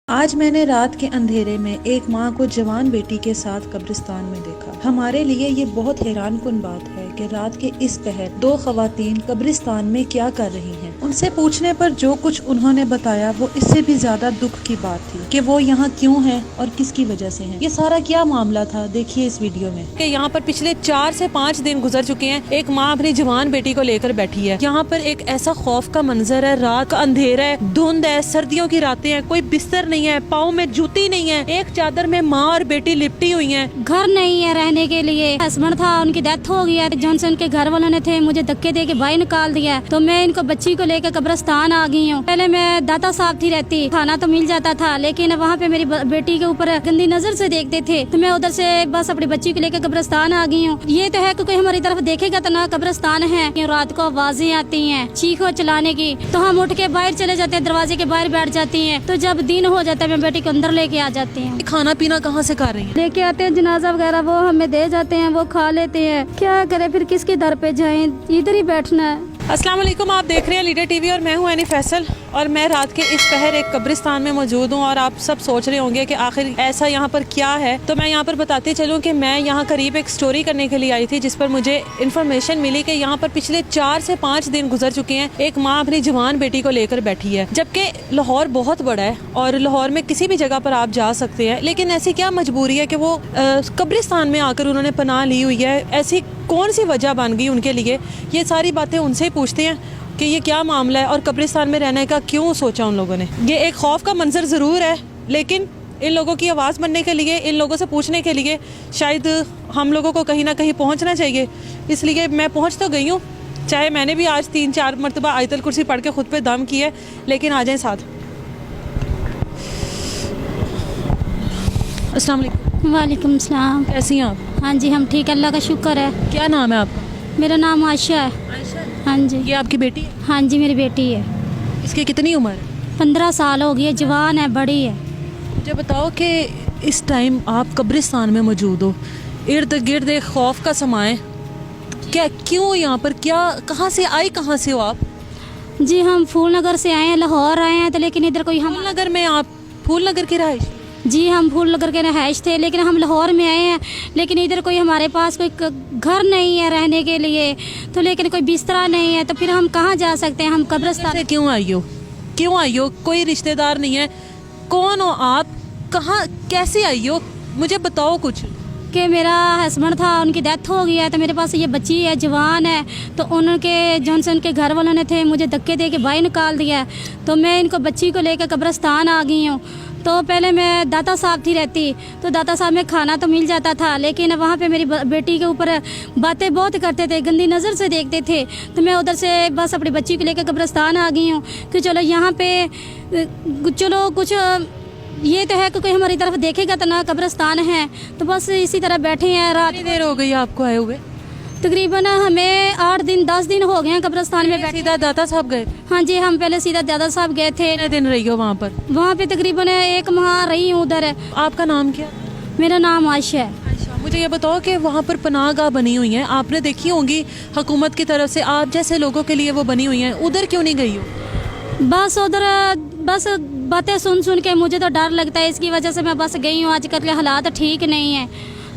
आज मैंने रात के अंधेरे में एक माँ को जवान बेटी के साथ कब्रिस्तान में देखा। हमारे लिए ये बहुत हैरानकुन बात है कि रात के इस पहर दो खवातीन कब्रिस्तान में क्या कर रही हैं। उनसे पूछने पर जो कुछ उन्होंने बताया वो इससे भी ज्यादा दुख की बात थी कि वो यहाँ क्यों हैं और किसकी वजह से हैं। ये सारा क्या मामला था, देखिए इस वीडियो में। कि यहाँ पर पिछले 4 से 5 दिन गुजर चुके हैं। एक माँ अपनी जवान बेटी को लेकर बैठी है। यहाँ पर एक ऐसा खौफ का मंजर है, रात का अंधेरा है, धुंध है, सर्दियों की रातें हैं, कोई बिस्तर नहीं है, पाँव में जूती नहीं है, एक चादर में माँ और बेटी लिपटी हुई हैं। घर नहीं है रहने के लिए। हस्बैंड था, उनकी डेथ हो गई है। जॉनसन के घर वालों ने थे, मुझे धक्के दे के बाहर निकाल दिया। तो मैं इनको बच्ची को लेकर कब्रिस्तान आ गई हूँ। पहले मैं दाता साहब थी रहती, खाना तो मिल जाता था, लेकिन वहाँ पे मेरी बेटी के ऊपर गंदी नजर से देखते थे। तो मैं उधर से बस अपनी बच्ची को लेकर कब्रिस्तान आ गई हूँ। ये तो है कि कोई हमारी तरफ देखेगा तो ना कब्रिस्तान है। रात को आवाजें आती हैं चीखो चलाने की, तो हम उठ के बाहर चले जाते हैं, दरवाजे के बाहर बैठ जाती हैं। तो जब दिन हो जाता है मैं बेटी को अंदर लेके आ जाती हैं। खाना पीना कहाँ से कर रही है? लेके आते हैं, जनाजा वगैरह वो हमें दे जाते हैं, वो खा लेते हैं। क्या करें फिर, किसके दर पे जाएं, इधर ही बैठना है। अस्सलाम वालेकुम, आप देख रहे हैं लीडर टीवी और मैं हूं एनी फैसल। और मैं रात के इस पहर एक कब्रिस्तान में मौजूद हूं और आप सब सोच रहे होंगे कि आखिर ऐसा यहाँ पर क्या है। तो मैं यहाँ पर बताती चलूँ कि मैं यहाँ करीब एक स्टोरी करने के लिए आई थी, जिस पर मुझे इन्फॉर्मेशन मिली कि यहाँ पर पिछले 4 से 5 दिन गुजर चुके हैं। एक माँ अपनी जवान बेटी को लेकर बैठी है, जबकि लाहौर बहुत बड़ा है और लाहौर में किसी भी जगह पर आप जा सकते हैं। लेकिन ऐसी क्या मजबूरी है कि वो कब्रिस्तान में आकर उन्होंने पनाह ली हुई है? ऐसी कौन सी वजह बन गई उनके लिए? ये सारी बातें उनसे ही पूछते हैं कि ये क्या मामला है और कब्रिस्तान में रहने का क्यों सोचा उन लोगों ने। ये एक खौफ का मंजर ज़रूर है, लेकिन इन लोगों की आवाज़ बनने के लिए, इन लोगों से पूछने के लिए शायद हम लोगों को कहीं ना कहीं पहुंचना चाहिए। इसलिए मैं पहुंच तो गई हूँ, चाहे मैंने भी आज 3-4 मरतबा आयतल कुर्सी पढ़ के खुद पे दम की है, लेकिन आ जाएं साथ। अस्सलाम वालेकुम। वालेकुम सलाम। कैसी हैं आप? हाँ जी, हम ठीक, अल्लाह का शुक्र है। क्या नाम है आपका? मेरा नाम आयशा है। हाँ जी। ये आपकी बेटी है? हाँ जी, मेरी बेटी है। इसकी कितनी उम्र है? 15 साल हो गई है, जवान है, बड़ी है। मुझे बताओ कि इस टाइम आप कब्रिस्तान में मौजूद हो, इर्द गिर्द एक खौफ का समा है, क्या क्यों यहाँ पर, क्या कहाँ से आई, कहाँ से हो आप? जी हम फूलनगर से आए हैं, लाहौर आए हैं, तो लेकिन इधर कोई हम फूलनगर में? आप फूलनगर की रहायश? जी हम फूलनगर के रहायश थे, लेकिन हम लाहौर में आए हैं। लेकिन इधर कोई हमारे पास कोई घर नहीं है रहने के लिए, तो लेकिन कोई बिस्तरा नहीं है, तो फिर हम कहाँ जा सकते हैं? हम कब्रिस्तान से क्यों आई हो? क्यों आई हो? कोई रिश्तेदार नहीं है? कौन हो आप? कहाँ कैसे आई हो? मुझे बताओ कुछ। कि मेरा हस्बैंड था, उनकी डेथ हो गई है, तो मेरे पास ये बच्ची है, जवान है। तो उनके जॉनसन के घर वालों ने थे, मुझे धक्के दे के बाहर निकाल दिया। तो मैं इनको बच्ची को लेकर कब्रिस्तान आ गई हूँ। तो पहले मैं दाता साहब थी रहती, तो दाता साहब में खाना तो मिल जाता था, लेकिन वहाँ पे मेरी बेटी के ऊपर बातें बहुत करते थे, गंदी नज़र से देखते थे। तो मैं उधर से बस अपनी बच्ची को लेकर कब्रिस्तान आ गई हूँ कि चलो यहाँ पे चलो कुछ, ये तो है कि कोई हमारी तरफ देखेगा तो ना कब्रिस्तान है। तो बस इसी तरह बैठे हैं। रात कितनी देर हो गई आपको आए हुए? तकरीबन हमें 8-10 दिन हो गए हैं कब्रिस्तान में बैठे। सीधा दाता साहब गए? हाँ जी, हम पहले सीधा दादा साहब गए थे। कितने दिन रही हो वहाँ पर? वहाँ पे तकरीबन 1 माह रही हूँ उधर। आपका नाम क्या? मेरा नाम आयशा है। अच्छा, मुझे ये बताओ कि वहाँ पर पनाहगाह बनी हुई हैं, आपने देखी होंगी हुकूमत की तरफ से, आप जैसे लोगों के लिए वो बनी हुई हैं, उधर क्यों नहीं गई हो? बस उधर बस बातें सुन के मुझे तो डर लगता है, इसकी वजह से मैं बस गई हूँ। आजकल के हालात ठीक नहीं है,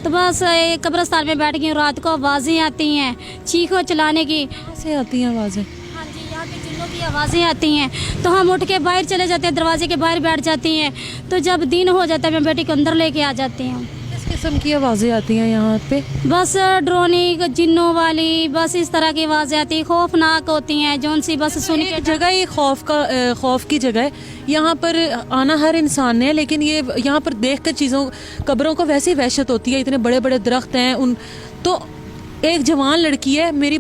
तो बस कब्रिस्तान में बैठ गई हूँ। रात को आवाज़ें आती हैं चीखो चलाने की। कैसे आती हैं आवाज़ें? हाँ जी, यहाँ पे जिन्नों की आवाज़ें आती हैं, तो हम उठ के बाहर चले जाते हैं, दरवाजे के बाहर बैठ जाती हैं। तो जब दिन हो जाता है मैं बेटी को अंदर लेके आ जाती हूँ। किस किस्म की आवाज़ें आती हैं यहाँ पे? बस ड्रोनिंग, जिन्नों वाली, बस इस तरह की आवाज़ें आती हैं, खौफनाक होती हैं, जौन सी बस सुन के। एक जगह ये खौफ की जगह है, यहाँ पर आना हर इंसान ने, लेकिन ये यहाँ पर देख कर चीज़ों, कब्रों को वैसी वहशत होती है, इतने बड़े बड़े दरख्त हैं उन, तो एक जवान लड़की है मेरी,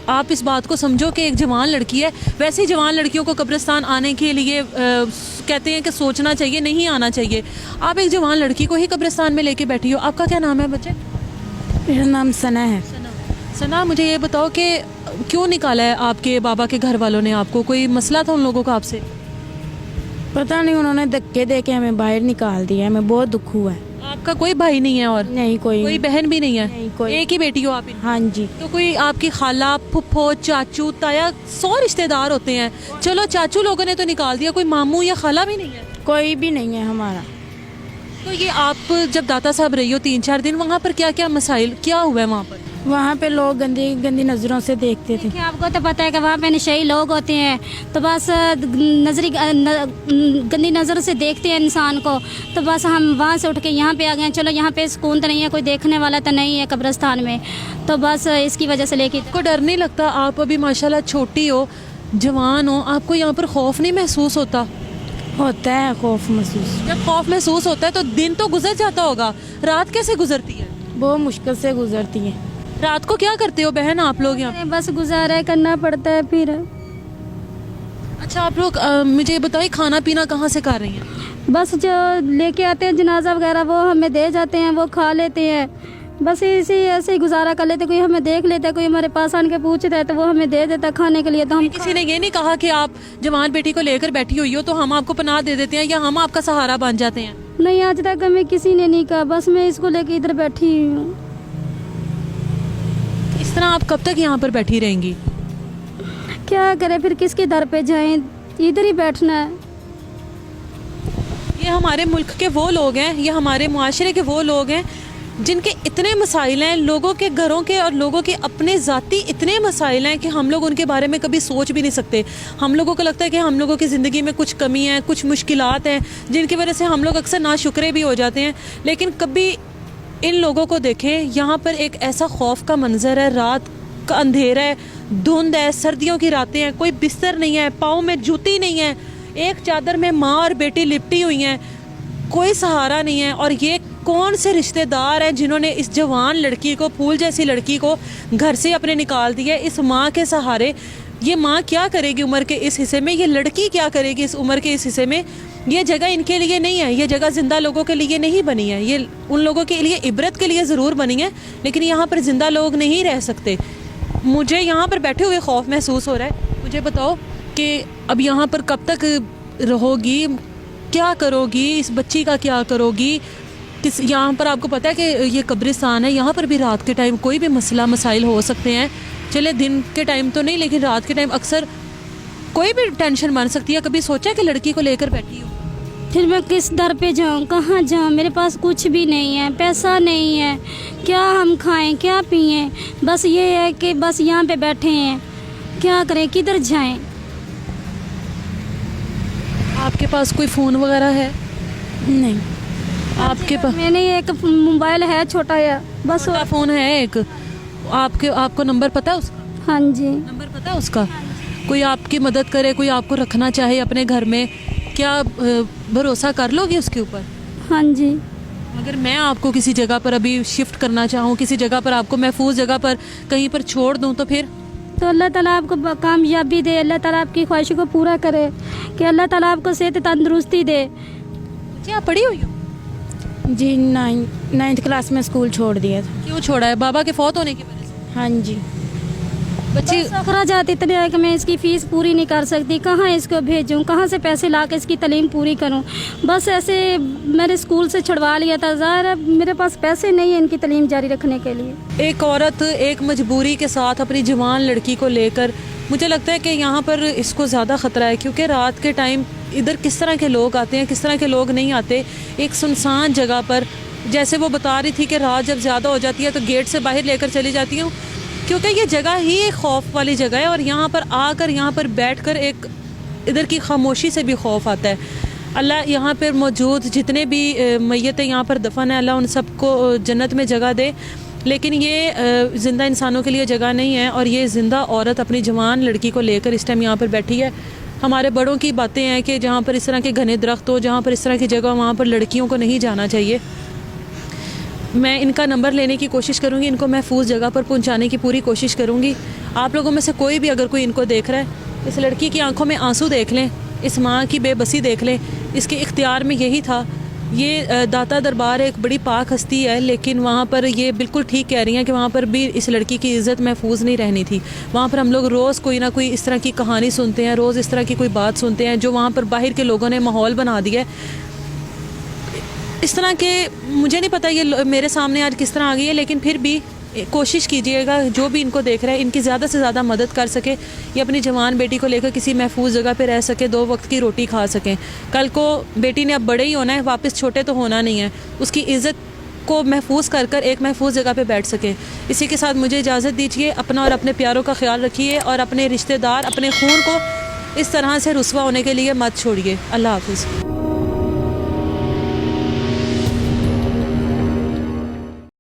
आप इस बात को समझो कि एक जवान लड़की है। वैसे जवान लड़कियों को कब्रिस्तान आने के लिए कहते हैं कि सोचना चाहिए, नहीं आना चाहिए। आप एक जवान लड़की को ही कब्रिस्तान में लेके बैठी हो। आपका क्या नाम है बच्चे? मेरा नाम सना है। सना, मुझे ये बताओ कि क्यों निकाला है आपके बाबा के घर वालों ने आपको? कोई मसला था उन लोगों का आपसे? पता नहीं, उन्होंने धक्के दे के हमें बाहर निकाल दिया। हमें बहुत दुख हुआ है। आपका कोई भाई नहीं है? और नहीं, कोई बहन भी नहीं है? नहीं, कोई। एक ही बेटी हो आप? हाँ जी। तो कोई आपकी खाला, फुफ्फो, चाचू, ताया, 100 रिश्तेदार होते हैं। चलो चाचू लोगों ने तो निकाल दिया, कोई मामू या खाला भी नहीं है? कोई भी नहीं है हमारा। तो ये आप जब दाता साहब रही हो 3-4 दिन, वहाँ पर क्या क्या मसाइल क्या हुआ है वहाँ पर? वहाँ पे लोग गंदी गंदी नज़रों से देखते थे। देखिए, आपको तो पता है कि वहाँ पे नशेई लोग होते हैं, तो बस गंदी नज़र से देखते हैं इंसान को। तो बस हम वहाँ से उठ के यहाँ पे आ गए। चलो यहाँ पे सुकून तो नहीं है, कोई देखने वाला तो नहीं है कब्रिस्तान में, तो बस इसकी वजह से लेके। आपको डर नहीं लगता? आप अभी माशाल्लाह छोटी हो, जवान हो, आपको यहाँ पर खौफ नहीं महसूस होता? होता है खौफ महसूस। जब खौफ महसूस होता है तो दिन तो गुजर जाता होगा, रात कैसे गुजरती है? बहुत मुश्किल से गुजरती है। रात को क्या करते हो बहन आप लोग यहाँ? बस गुजारा करना पड़ता है फिर। अच्छा, आप लोग मुझे ये बताइए, खाना पीना कहाँ से कर रही हैं? बस जो लेके आते हैं जनाजा वगैरह वो हमें दे जाते हैं, वो खा लेते हैं। बस इसी ऐसे ही गुजारा कर लेते। कोई हमें देख लेता है, कोई हमारे पास आन के पूछता है तो वो हमें दे देता है खाने के लिए, तो हम। किसी ने ये नहीं कहा कि आप जवान बेटी को लेकर बैठी हुई हो तो हम आपको पनाह दे देते हैं या हम आपका सहारा बन जाते हैं? नहीं, आज तक हमें किसी ने नहीं कहा, बस मैं इसको लेके इधर बैठी हूँ। इस तरह आप कब तक यहाँ पर बैठी रहेंगी? क्या करें फिर, किसके दर पे जाएं, इधर ही बैठना है। ये हमारे मुल्क के वो लोग हैं, ये हमारे मुआशरे के वो लोग हैं जिनके इतने मसाइल हैं, लोगों के घरों के और लोगों के अपने ज़ाती इतने मसाइल हैं कि हम लोग उनके बारे में कभी सोच भी नहीं सकते। हम लोगों को लगता है कि हम लोगों की ज़िंदगी में कुछ कमी है, कुछ मुश्किलात हैं जिनकी वजह से हम लोग अक्सर नाशुक्रे भी हो जाते हैं। लेकिन कभी इन लोगों को देखें, यहाँ पर एक ऐसा खौफ का मंजर है, रात का अंधेरा है, धुंध है, सर्दियों की रातें हैं, कोई बिस्तर नहीं है, पाँव में जूती नहीं है, एक चादर में माँ और बेटी लिपटी हुई हैं, कोई सहारा नहीं है। और ये कौन से रिश्तेदार हैं जिन्होंने इस जवान लड़की को, फूल जैसी लड़की को घर से अपने निकाल दिया इस माँ के सहारे? ये माँ क्या करेगी उम्र के इस हिस्से में, ये लड़की क्या करेगी इस उम्र के इस हिस्से में? ये जगह इनके लिए नहीं है, ये जगह ज़िंदा लोगों के लिए नहीं बनी है, ये उन लोगों के लिए इबरत के लिए ज़रूर बनी है, लेकिन यहाँ पर ज़िंदा लोग नहीं रह सकते। मुझे यहाँ पर बैठे हुए खौफ महसूस हो रहा है। मुझे बताओ कि अब यहाँ पर कब तक रहोगी, क्या करोगी, इस बच्ची का क्या करोगी? किस यहाँ पर आपको पता है कि ये कब्रिस्तान है, यहाँ पर भी रात के टाइम कोई भी मसला मसाइल हो सकते हैं। चले दिन के टाइम तो नहीं, लेकिन रात के टाइम अक्सर कोई भी टेंशन बन सकती है। कभी सोचा कि लड़की को लेकर बैठी हो? फिर मैं किस दर पे जाऊँ, कहाँ जाऊँ? मेरे पास कुछ भी नहीं है, पैसा नहीं है, क्या हम खाएं, क्या पिएं? बस ये है कि बस यहाँ पे बैठे हैं, क्या करें, किधर जाएं? आपके पास कोई फ़ोन वगैरह है? नहीं। आपके पास मैंने एक मोबाइल है छोटा या बस। छोटा फ़ोन है एक, आपको नंबर पता है उसका? हाँ जी। नंबर पता है उसका? कोई आपकी मदद करे, कोई आपको रखना चाहे अपने घर में, क्या भरोसा कर लोगे उसके ऊपर? हाँ जी। अगर मैं आपको किसी जगह पर अभी शिफ्ट करना चाहूँ, किसी जगह पर आपको महफूज जगह पर कहीं पर छोड़ दूँ, तो फिर? तो अल्लाह ताला आपको कामयाबी दे, अल्लाह ताला आपकी ख्वाहिश को पूरा करे, कि अल्लाह ताला आपको सेहत तंदुरुस्ती दे। जी, आप पढ़ी हुई हो? जी, 9th क्लास में स्कूल छोड़ दिया था। क्यों छोड़ा है? बाबा के फौत होने की वजह से? हाँ जी। बच्ची बस अखराजात इतने हैं कि मैं इसकी फ़ीस पूरी नहीं कर सकती, कहाँ इसको भेजूँ, कहाँ से पैसे ला के इसकी तालीम पूरी करूँ? बस ऐसे मैंने स्कूल से छुड़वा लिया था, ज़ाहिर है मेरे पास पैसे नहीं है इनकी तालीम जारी रखने के लिए। एक औरत एक मजबूरी के साथ अपनी जवान लड़की को लेकर, मुझे लगता है कि यहाँ पर इसको ज़्यादा ख़तरा है, क्योंकि रात के टाइम इधर किस तरह के लोग आते हैं, किस तरह के लोग नहीं आते। एक सुनसान जगह पर, जैसे वो बता रही थी कि रात जब ज़्यादा हो जाती है तो गेट से बाहर लेकर चली जाती हूँ, क्योंकि ये जगह ही एक खौफ वाली जगह है। और यहाँ पर आकर, यहाँ पर बैठकर एक इधर की खामोशी से भी खौफ आता है। अल्लाह यहाँ पर मौजूद जितने भी मैयतें यहाँ पर दफन है, अल्लाह उन सबको जन्नत में जगह दे। लेकिन ये ज़िंदा इंसानों के लिए जगह नहीं है, और ये ज़िंदा औरत अपनी जवान लड़की को लेकर इस टाइम यहाँ पर बैठी है। हमारे बड़ों की बातें हैं कि जहाँ पर इस तरह के घने दरख्त हो, जहाँ पर इस तरह की जगह, वहाँ पर लड़कियों को नहीं जाना चाहिए। मैं इनका नंबर लेने की कोशिश करूँगी, इनको महफूज जगह पर पहुँचाने की पूरी कोशिश करूँगी। आप लोगों में से कोई भी अगर कोई इनको देख रहा है, इस लड़की की आंखों में आंसू देख लें, इस माँ की बेबसी देख लें। इसके इख्तियार में यही था। ये दाता दरबार एक बड़ी पाक हस्ती है, लेकिन वहाँ पर ये बिल्कुल ठीक कह रही हैं कि वहाँ पर भी इस लड़की की इज़्ज़त महफूज नहीं रहनी थी। वहाँ पर हम लोग रोज़ कोई ना कोई इस तरह की कहानी सुनते हैं, रोज़ इस तरह की कोई बात सुनते हैं जो वहाँ पर बाहर के लोगों ने माहौल बना दिया है इस तरह के। मुझे नहीं पता ये मेरे सामने आज किस तरह आ गई है, लेकिन फिर भी कोशिश कीजिएगा जो भी इनको देख रहा है इनकी ज़्यादा से ज़्यादा मदद कर सके, ये अपनी जवान बेटी को लेकर किसी महफूज जगह पे रह सके, 2 वक्त की रोटी खा सकें। कल को बेटी ने अब बड़े ही होना है, वापस छोटे तो होना नहीं है, उसकी इज़्ज़त को महफूज कर कर एक महफूज जगह पे बैठ सकें। इसी के साथ मुझे इजाज़त दीजिए। अपना और अपने प्यारों का ख्याल रखिए और अपने रिश्तेदार, अपने खून को इस तरह से रुस्वा होने के लिए मत छोड़िए। अल्लाह हाफिज़।